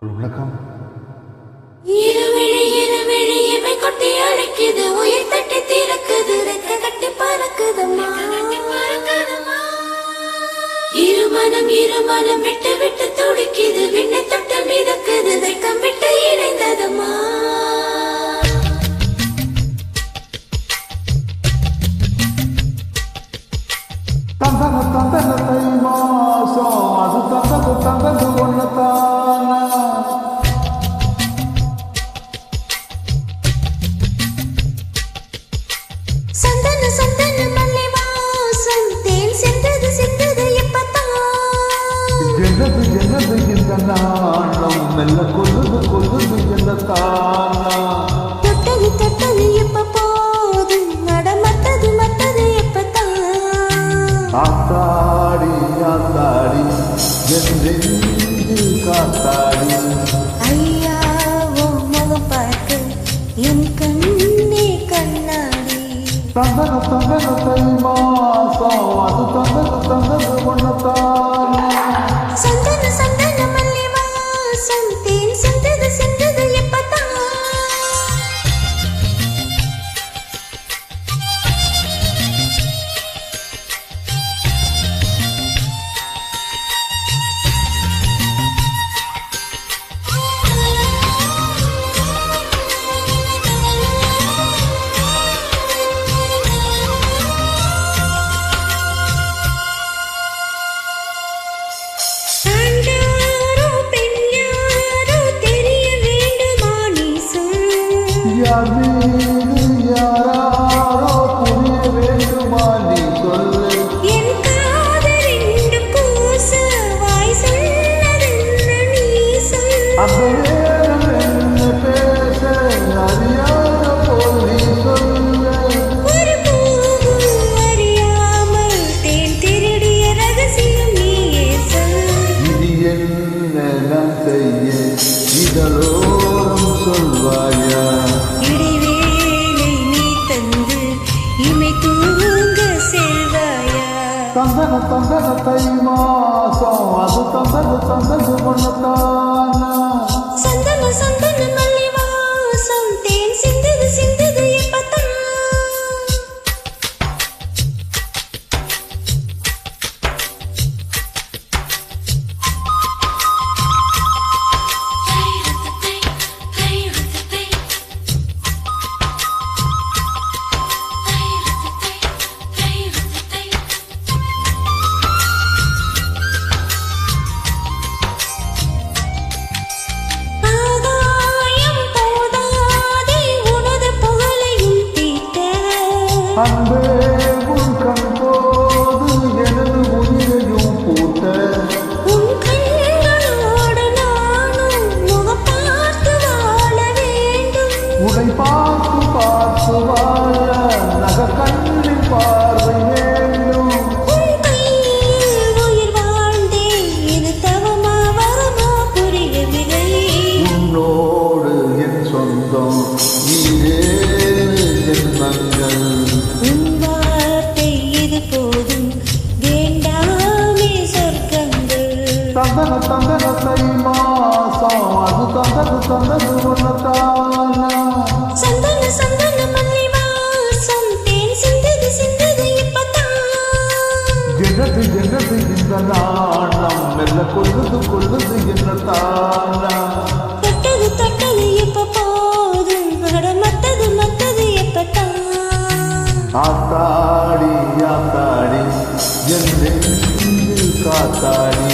வணக்கம். இருவிழி இருவிழி இமை கொட்டி அழைக்குது, உயிர் தட்டி திறக்குது, ரெக்க கட்டி பறக்குதம்மா. இருமனம் இருமனம் விட்டு விட்டு துடிக்குது, விண்ணை தொட்டு மிதக்குது, வெக்கம் விட்டு இணைந்ததம்மா. தந்தன தந்தன தை மாசம் அது தந்தது தந்தது ஒன்னதான சந்தன சந்தன மல்லி வாசம் தேன் சென்றது சென்றது இப்பத்தான். என்னது என்னது இந்த நாணம் மெல்ல கொல்லுது கொல்லுது என்ன தானா. தொட்டது தொட்டது இப்ப போது நடமத்தது மத்தது இப்பத்தான். ஆத்தாடி ஆத்தாடி என் நெஞ்சில் காத்தாடி. ஐயா உன் முகம் பார்க்க என் கண்ணே கண்ணாடி. தந்தன தந்தன தை மாசம் அது தந்தது தந்தது ஒன்னதான. சந்தன சந்தன மல்லி வாசம் தேன் சென்றது சென்றது இப்பத்தான். யார் மீது யாராரோ புரிய வேண்டுமா நீ சொல்லு. என் காதல் ரெண்டு கூச வாய் சொன்னதென்ன நீ சொல். அந்த நேரம் என்ன பேச அறியாத போல் நீ சொல்லு. ஒரு பூவும் அறியாமல் தேன் திருடிய ரகசியம் நீயே சொல். இது என்ன நான் செய்ய இதழோரம் சொல்வாயா. இடைவேளை நீ தந்து இமை தூங்க செல்வாயா. தந்தன தந்தன தை மாசம் அது தந்தது தந்தது ஒன்னதானா. சந்தன சந்தன மல்லி வாசம் தேன் சிந்தது சிந்தது இப்பத்தான். ஆகாயம் போதாதே உனது புகழையும் தீட்ட. அன்பே உன் கண் போது எனது உயிரையும் பூட்ட. உன் கண்களோடு நானும் முகம் பார்த்து வாழ வேண்டும். உடை பார்த்து பார்த்து வாழ நக கண்ணின் பார்வை வேண்டும். உன் கையில் உயிர் வாழ்ந்தேன், இது தவமா வரமா புரியவில்லை. உன்னோடு என் சொந்தம் நீரேழு ஜென்மங்கள். உன் வார்த்தை இது போதும், வேண்டாமே சொர்க்கங்கள். தந்தன தந்தன தை மாசம் அது தந்தது தந்தது ஒன்னதானா. சந்தன சந்தன மல்லி வாசம் தேன் சிந்தது சிந்தது இப்பத்தான். என்னது என்னது இந்த நாணம் மெல்ல கொல்லுது கொல்லுது என்ன தானா. தொட்டது தொட்டது இப்ப போதும் மத்தது மத்தது எப்பத்தான். ஆத்தாடி ஆத்தாடி என் நெஞ்சில் காத்தாடி.